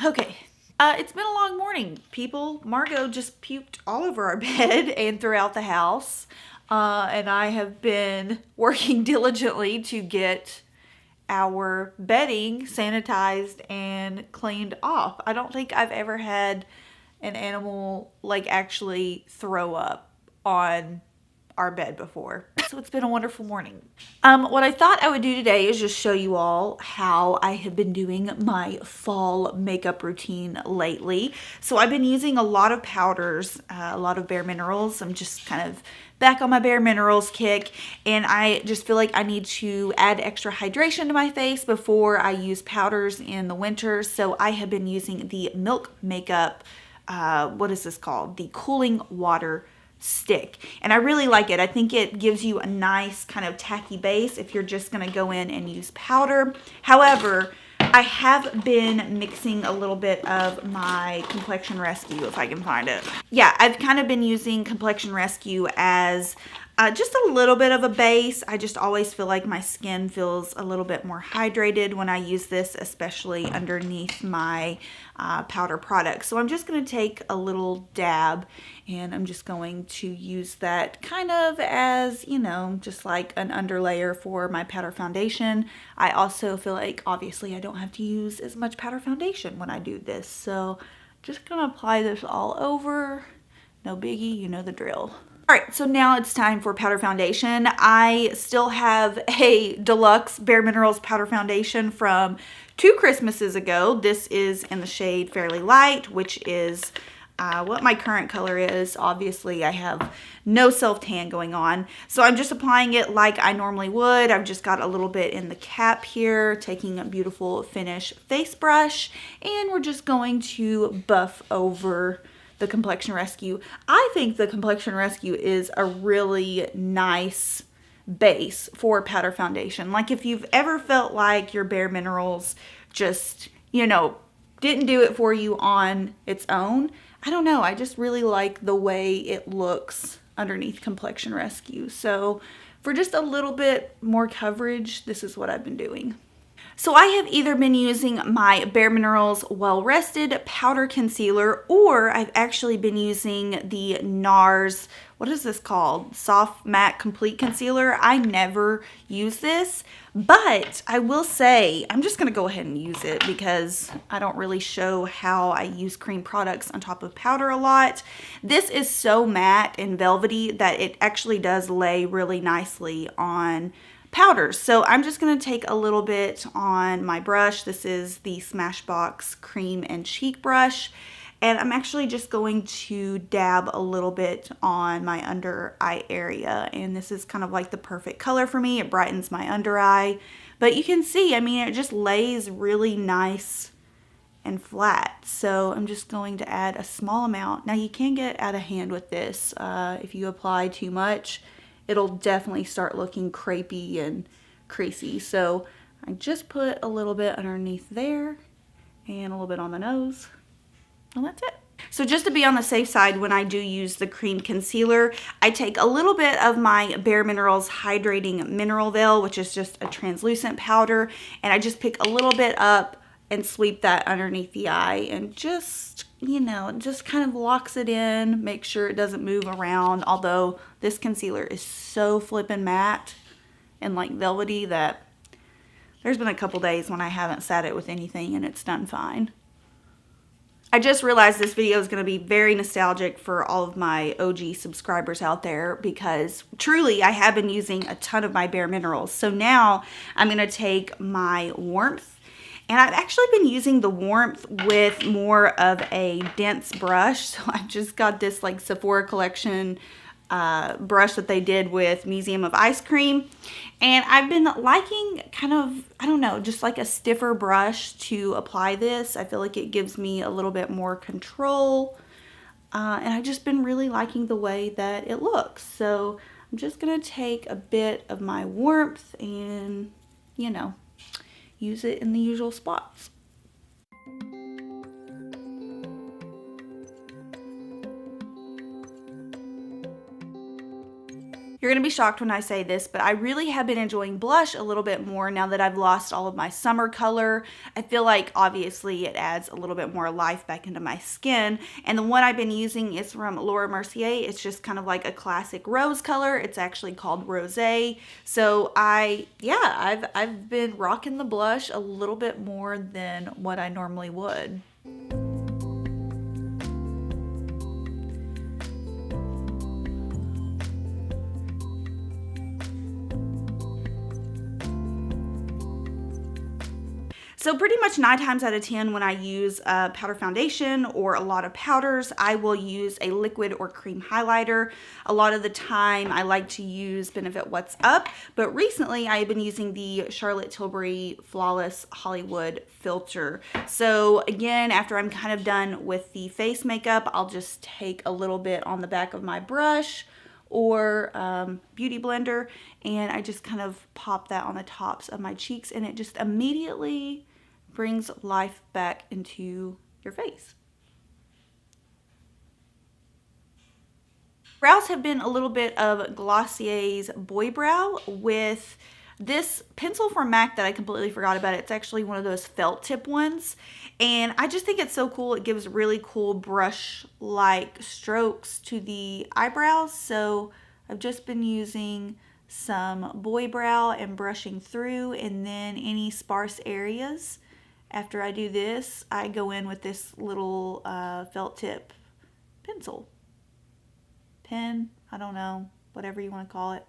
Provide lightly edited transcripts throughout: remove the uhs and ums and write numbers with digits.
Okay, it's been a long morning, people. Margot just puked all over our bed and throughout the house. And I have been working diligently to get our bedding sanitized and cleaned off. I don't think I've ever had an animal like actually throw up on our bed before. So it's been a wonderful morning. What I thought I would do today is just show you all how I have been doing my fall makeup routine lately. So I've been using a lot of powders, a lot of bareMinerals. I'm just kind of back on my bareMinerals kick, and I just feel like I need to add extra hydration to my face before I use powders in the winter. So I have been using the Milk Makeup, what is this called? The Cooling Water Stick, and I really like it. I think it gives you a nice kind of tacky base if you're just going to go in and use powder. However, I have been mixing a little bit of my Complexion Rescue, if I can find it. Yeah, I've kind of been using Complexion Rescue as just a little bit of a base. I just always feel like my skin feels a little bit more hydrated when I use this, especially underneath my powder products. So I'm just going to take a little dab, and I'm just going to use that kind of as, you know, just like an underlayer for my powder foundation. I also feel like obviously I don't have to use as much powder foundation when I do this. So just going to apply this all over. No biggie, you know the drill. All right, so now it's time for powder foundation. I still have a deluxe bareMinerals powder foundation from 2 Christmases ago. This is in the shade Fairly Light, which is what my current color is. Obviously, I have no self-tan going on, so I'm just applying it like I normally would. I've just got a little bit in the cap here, taking a beautiful finish face brush, and we're just going to buff over the Complexion Rescue. I think the Complexion Rescue is a really nice base for powder foundation. Like if you've ever felt like your bareMinerals just, you know, didn't do it for you on its own, I don't know. I just really like the way it looks underneath Complexion Rescue. So for just a little bit more coverage, this is what I've been doing. So I have either been using my bareMinerals Well Rested Powder Concealer, or I've actually been using the NARS, what is this called? Soft Matte Complete Concealer. I never use this, but I will say, I'm just going to go ahead and use it because I don't really show how I use cream products on top of powder a lot. This is so matte and velvety that it actually does lay really nicely on powders. So I'm just going to take a little bit on my brush. This is the Smashbox Cream and Cheek brush, and I'm actually just going to dab a little bit on my under eye area, and this is kind of like the perfect color for me. It brightens my under eye, but you can see, I mean, it just lays really nice and flat. So I'm just going to add a small amount. Now you can get out of hand with this. If you apply too much, it'll definitely start looking crepey and creasy. So I just put a little bit underneath there and a little bit on the nose, and that's it. So just to be on the safe side, when I do use the cream concealer, I take a little bit of my bareMinerals Hydrating Mineral Veil, which is just a translucent powder, and I just pick a little bit up and sweep that underneath the eye, and just, you know, it just kind of locks it in, make sure it doesn't move around. Although this concealer is so flippin' matte and like velvety that there's been a couple days when I haven't sat it with anything and it's done fine. I just realized this video is going to be very nostalgic for all of my OG subscribers out there, because truly I have been using a ton of my bareMinerals. So now I'm going to take my Warmth, and I've actually been using the Warmth with more of a dense brush. So I've just got this like Sephora collection brush that they did with Museum of Ice Cream. And I've been liking kind of, I don't know, just like a stiffer brush to apply this. I feel like it gives me a little bit more control. And I've just been really liking the way that it looks. So I'm just going to take a bit of my Warmth and, you know, use it in the usual spots. You're going to be shocked when I say this, but I really have been enjoying blush a little bit more now that I've lost all of my summer color. I feel like obviously it adds a little bit more life back into my skin. And the one I've been using is from Mercier. It's just kind of like a classic rose color. It's actually called Rosé. So I've been rocking the blush a little bit more than what I normally would. So pretty much 9 times out of 10 when I use a powder foundation or a lot of powders, I will use a liquid or cream highlighter. A lot of the time I like to use Benefit What's Up, but recently I have been using the Charlotte Tilbury Flawless Hollywood filter. So again, after I'm kind of done with the face makeup, I'll just take a little bit on the back of my brush or beauty blender, and I just kind of pop that on the tops of my cheeks, and it just immediately brings life back into your face. Brows have been a little bit of Glossier's Boy Brow with this pencil from MAC that I completely forgot about. It's actually one of those felt tip ones, and I just think it's so cool. It gives really cool brush-like strokes to the eyebrows, so I've just been using some Boy Brow and brushing through, and then any sparse areas. After I do this, I go in with this little felt tip pencil. Pen, I don't know, whatever you want to call it.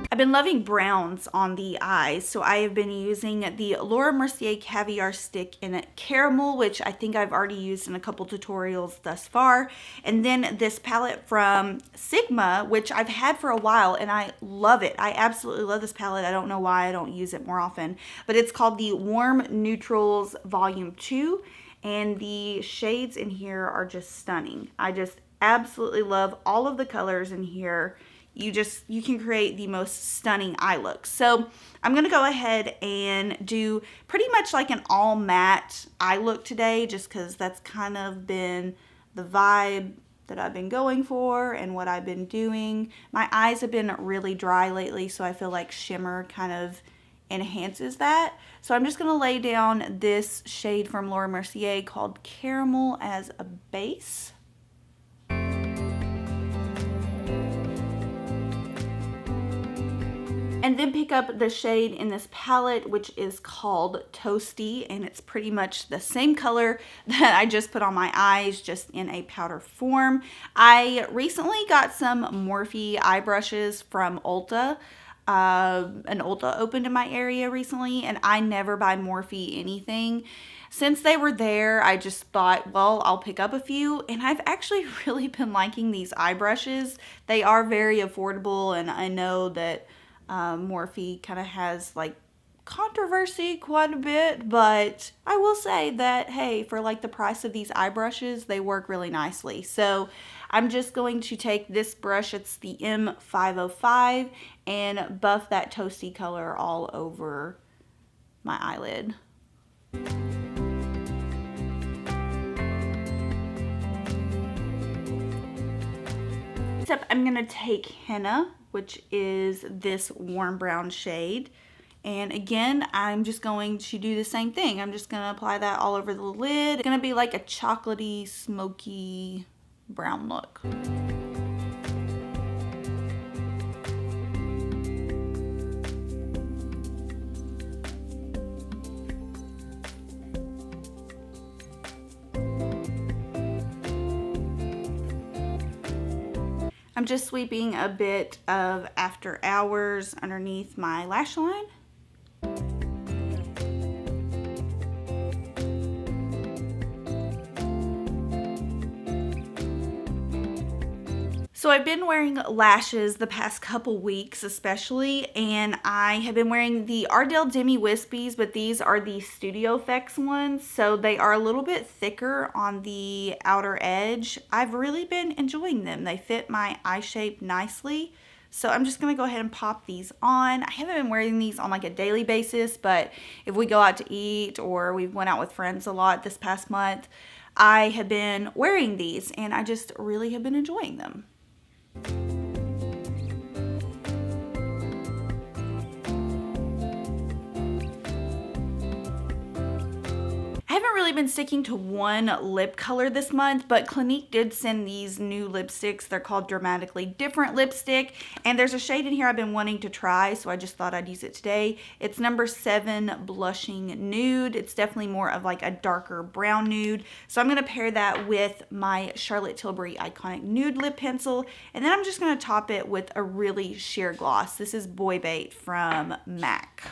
I've been loving browns on the eyes, so I have been using the Mercier Caviar stick in caramel, which I think I've already used in a couple tutorials thus far, and then this palette from Sigma, which I've had for a while, and I love it. I absolutely love this palette. I don't know why I don't use it more often, but it's called the Warm Neutrals Volume 2, and the shades in here are just stunning. I just absolutely love all of the colors in here. You can create the most stunning eye look. So I'm gonna go ahead and do pretty much like an all matte eye look today, just because that's kind of been the vibe that I've been going for and what I've been doing. My eyes have been really dry lately, so I feel like shimmer kind of enhances that. So I'm just gonna lay down this shade from Mercier called Caramel as a base. And then pick up the shade in this palette, which is called Toasty, and it's pretty much the same color that I just put on my eyes, just in a powder form. I recently got some Morphe eye brushes from Ulta. An Ulta opened in my area recently, and I never buy Morphe anything. Since they were there, I just thought, well, I'll pick up a few, and I've actually really been liking these eye brushes. They are very affordable, and I know that Morphe kind of has like controversy quite a bit, but I will say that, hey, for like the price of these eye brushes, they work really nicely. So I'm just going to take this brush, it's the M505, and buff that toasty color all over my eyelid. Next up, I'm gonna take henna, which is this warm brown shade. And again, I'm just going to do the same thing. I'm just gonna apply that all over the lid. It's gonna be like a chocolatey, smoky brown look. I'm I'm just sweeping a bit of After Hours underneath my lash line. So I've been wearing lashes the past couple weeks especially, and I have been wearing the Ardell Demi Wispies, but these are the Studio Effects ones, so they are a little bit thicker on the outer edge. I've really been enjoying them. They fit my eye shape nicely, so I'm just going to go ahead and pop these on. I haven't been wearing these on like a daily basis, but if we go out to eat or we went out with friends a lot this past month, I have been wearing these, and I just really have been enjoying them. I haven't really been sticking to one lip color this month, but Clinique did send these new lipsticks. They're called Dramatically Different Lipstick, and there's a shade in here I've been wanting to try, so I just thought I'd use it today. It's number 7 Blushing Nude. It's definitely more of like a darker brown nude, so I'm going to pair that with my Charlotte Tilbury Iconic Nude lip pencil, and then I'm just going to top it with a really sheer gloss. This is Boy Bait from MAC.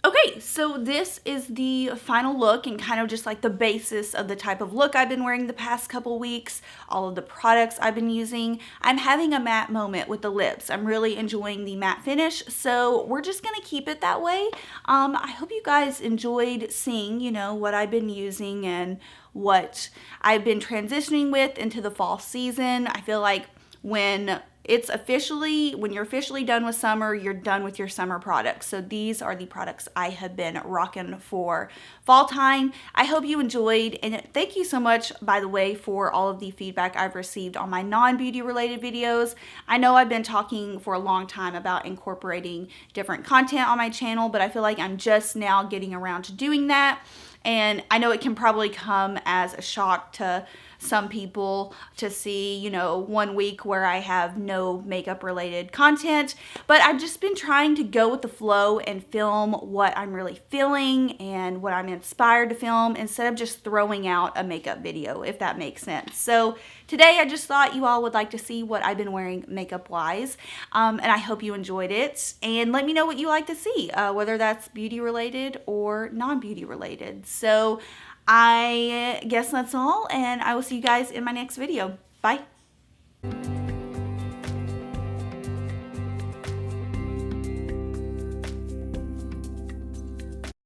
Okay, so this is the final look and kind of just like the basis of the type of look I've been wearing the past couple weeks, all of the products I've been using. I'm having a matte moment with the lips. I'm really enjoying the matte finish, so we're just gonna keep it that way. I hope you guys enjoyed seeing, you know, what I've been using and what I've been transitioning with into the fall season. I feel like when you're officially done with summer, you're done with your summer products. So these are the products I have been rocking for fall time. I hope you enjoyed, and thank you so much, by the way, for all of the feedback I've received on my non-beauty related videos. I know I've been talking for a long time about incorporating different content on my channel, but I feel like I'm just now getting around to doing that. And I know it can probably come as a shock to some people to see, you know, 1 week where I have no makeup related content, but I've just been trying to go with the flow and film what I'm really feeling and what I'm inspired to film instead of just throwing out a makeup video, if that makes sense. So today I just thought you all would like to see what I've been wearing makeup wise, and I hope you enjoyed it, and let me know what you like to see, whether that's beauty related or non-beauty related. So I guess that's all, and I will see you guys in my next video. Bye.